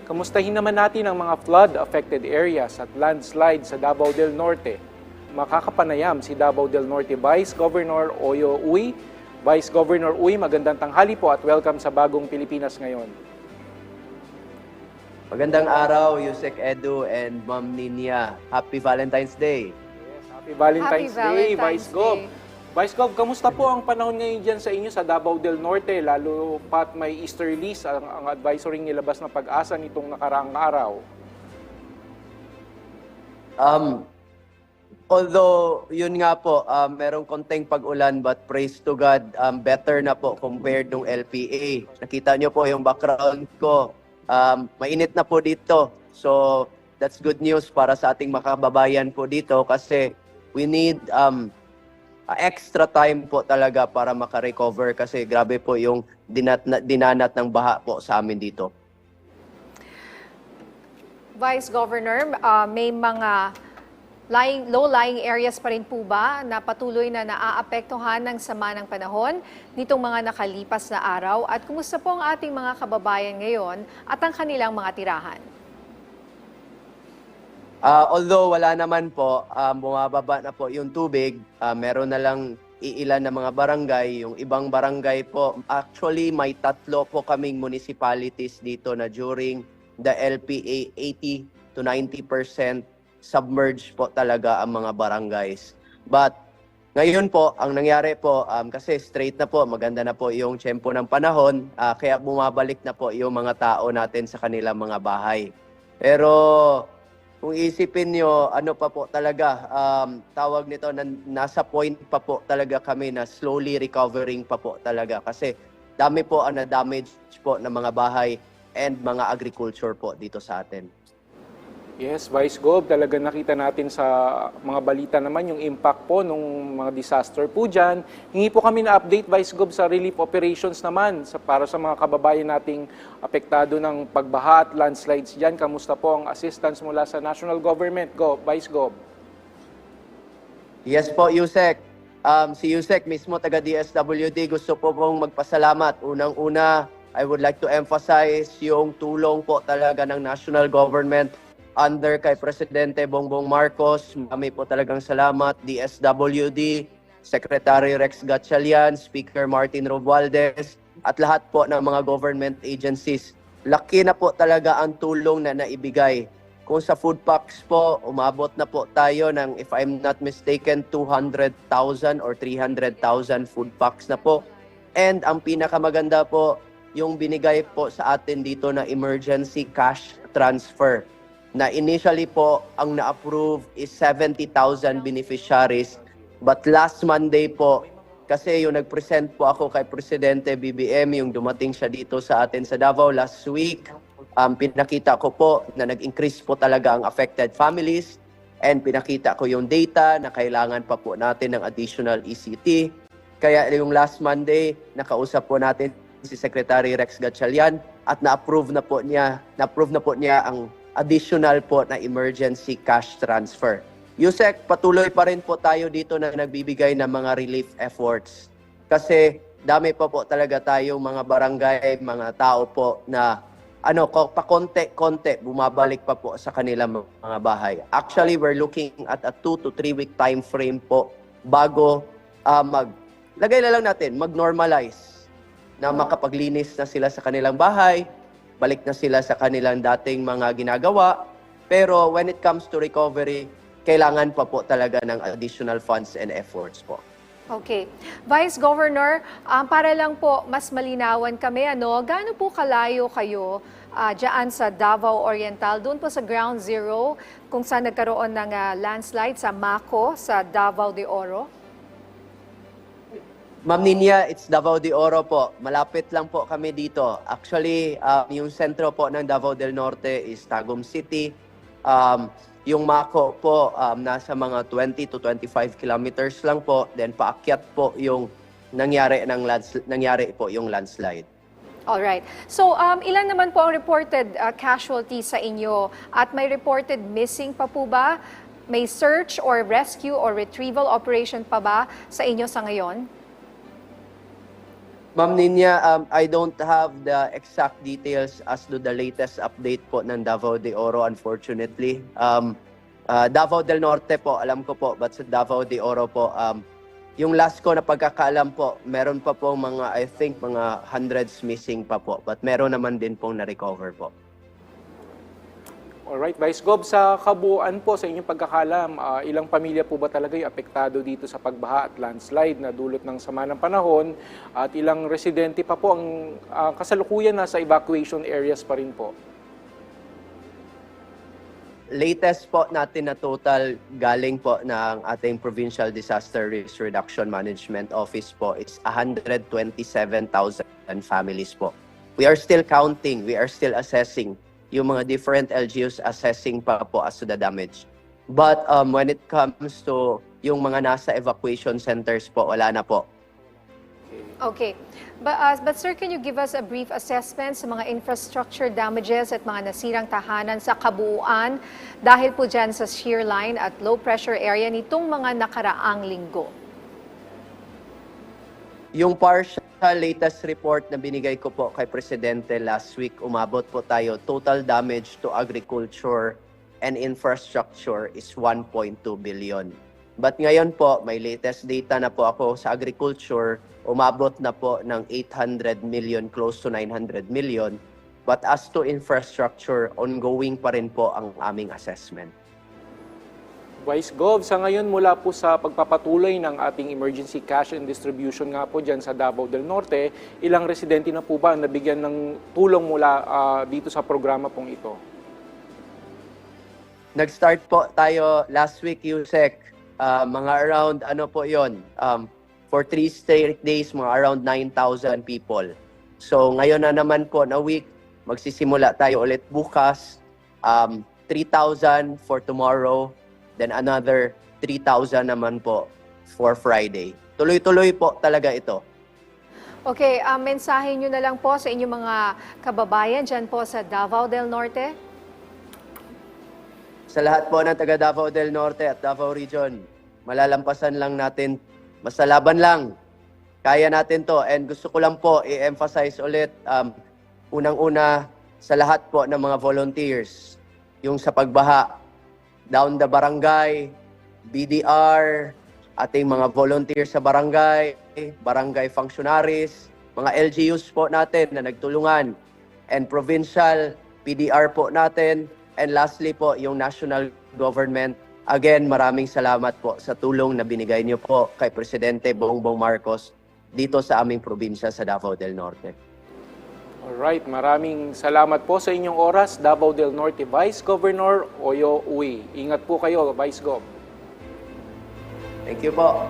Kamustahin naman natin ang mga flood-affected areas at landslide sa Davao del Norte. Makakapanayam si Davao del Norte Vice Governor Oyo Uy. Vice Governor Uy, magandang tanghali po at welcome sa Bagong Pilipinas Ngayon. Magandang araw, Yusek Edu and Ma'am Ninya. Happy Valentine's Day. Yes, Happy Valentine's Day, Vice Gov. Vice Gov, kamusta po ang panahon ngayon dyan sa inyo sa Davao del Norte, lalo pat may easterlies ang advisory nilabas na Pag-asa nitong nakaraang araw? Although, yun nga po, merong konting pag-ulan but praise to God, better na po compared nung LPA. Nakita nyo po yung background ko, mainit na po dito. So, that's good news para sa ating makababayan po dito kasi we need extra time po talaga para makarecover kasi grabe po yung dinanat ng baha po sa amin dito. Vice Governor, may mga low-lying areas pa rin po ba na patuloy na naaapektuhan ng sama ng panahon nitong mga nakalipas na araw? At kumusta po ang ating mga kababayan ngayon at ang kanilang mga tirahan? Although wala naman po, bumababa na po yung tubig, meron na lang iilan na mga barangay. Yung ibang barangay po, actually may 3 po kaming municipalities dito na during the LPA 80 to 90% submerged po talaga ang mga barangays. But ngayon po, ang nangyari po, kasi straight na po, maganda na po yung tiyempo ng panahon, kaya bumabalik na po yung mga tao natin sa kanilang mga bahay. Pero kung isipin nyo, ano pa po talaga, tawag nito, nasa point pa po talaga kami na slowly recovering pa po talaga. Kasi dami po ang na-damage po ng mga bahay and mga agriculture po dito sa atin. Yes, Vice Gov, talaga nakita natin sa mga balita naman yung impact po ng mga disaster po dyan. Hingi po kami na update, Vice Gov, sa relief operations naman para sa mga kababayan nating apektado ng pagbaha at landslides dyan. Kamusta po ang assistance mula sa national government, Vice Gov? Yes po, Yusek. Si Yusek mismo, taga DSWD, gusto po pong magpasalamat. Unang-una, I would like to emphasize yung tulong po talaga ng national government under kay Presidente Bongbong Marcos. Marami po talagang salamat. DSWD, Secretary Rex Gatchalian, Speaker Martin Romualdez, at lahat po ng mga government agencies. Laki na po talaga ang tulong na naibigay. Kung sa food packs po, umabot na po tayo ng, if I'm not mistaken, 200,000 or 300,000 food packs na po. And ang pinakamaganda po, yung binigay po sa atin dito na emergency cash transfer, na initially po ang na-approve is 70,000 beneficiaries. But last Monday po, kasi yung nag-present po ako kay Presidente BBM, yung dumating siya dito sa atin sa Davao last week, pinakita ko po na nag-increase po talaga ang affected families and pinakita ko yung data na kailangan pa po natin ng additional ECT. Kaya yung last Monday, nakausap po natin si Secretary Rex Gatchalian at na-approve na po niya ang additional po na emergency cash transfer. Yusek, patuloy pa rin po tayo dito na nagbibigay ng mga relief efforts. Kasi dami pa po talaga tayong mga barangay, mga tao po na pakonte-konte bumabalik pa po sa kanilang mga bahay. Actually, we're looking at a 2 to 3 week time frame po bago mag-normalize na makapaglinis na sila sa kanilang bahay, balik na sila sa kanilang dating mga ginagawa. Pero when it comes to recovery, kailangan pa po talaga ng additional funds and efforts po. Okay. Vice Governor, para lang po mas malinawan kami, gaano po kalayo kayo dyan sa Davao Oriental, doon po sa Ground Zero, kung saan nagkaroon ng landslide sa Maco, sa Davao de Oro? Ma'am Ninya, it's Davao de Oro po. Malapit lang po kami dito. Actually, yung sentro po ng Davao del Norte is Tagum City. Yung Maco po, nasa mga 20 to 25 kilometers lang po. Then paakyat po yung nangyari po yung landslide. Alright. So, ilan naman po ang reported casualties sa inyo? At may reported missing pa po ba? May search or rescue or retrieval operation pa ba sa inyo sa ngayon? Ma'am Ninya, I don't have the exact details as to the latest update po ng Davao de Oro, unfortunately. Davao del Norte po, alam ko po, but sa Davao de Oro po, yung last ko na pagkakaalam po, meron pa po mga, I think, mga hundreds missing pa po. But meron naman din pong na-recover po. Alright, Vice Gov, sa kabuuan po sa inyong pagkakalam, ilang pamilya po ba talaga yung apektado dito sa pagbaha at landslide na dulot ng sama ng panahon at ilang residente pa po ang kasalukuyan nasa evacuation areas pa rin po? Latest po natin na total galing po ng ating Provincial Disaster Risk Reduction Management Office po is 127,000 families po. We are still counting, we are still assessing yung mga different LGUs assessing pa po as to the damage. But when it comes to yung mga nasa evacuation centers po, wala na po. Okay. But sir, can you give us a brief assessment sa mga infrastructure damages at mga nasirang tahanan sa kabuuan dahil po dyan sa shear line at low pressure area nitong mga nakaraang linggo? Yung partial latest report na binigay ko po kay Presidente last week, umabot po tayo, total damage to agriculture and infrastructure is 1.2 billion. But ngayon po, may latest data na po ako sa agriculture, umabot na po ng 800 million, close to 900 million. But as to infrastructure, ongoing pa rin po ang aming assessment. Vice Gov, sa ngayon mula po sa pagpapatuloy ng ating emergency cash and distribution nga po dyan sa Davao del Norte, ilang residente na po ba nabigyan ng tulong mula dito sa programa pong ito? Nag-start po tayo last week, Yusek, mga around, ano po yon, for 3 straight days, mga around 9,000 people. So ngayon na naman po na week, magsisimula tayo ulit bukas, 3,000 for tomorrow, then another 3,000 naman po for Friday. Tuloy-tuloy po talaga ito. Okay, mensahe nyo na lang po sa inyong mga kababayan dyan po sa Davao del Norte. Sa lahat po ng taga Davao del Norte at Davao Region, malalampasan lang natin, basta laban lang. Kaya natin to. And gusto ko lang po i-emphasize ulit, unang-una sa lahat po ng mga volunteers, yung sa pagbaha, down the barangay, BDR, ating mga volunteers sa barangay, barangay functionaries, mga LGUs po natin na nagtulungan, and provincial PDR po natin, and lastly po yung national government. Again, maraming salamat po sa tulong na binigay niyo po kay Presidente Bongbong Marcos dito sa aming probinsya sa Davao del Norte. Alright, maraming salamat po sa inyong oras, Davao del Norte Vice Governor Oyo Uy. Ingat po kayo, Vice Gov. Thank you po.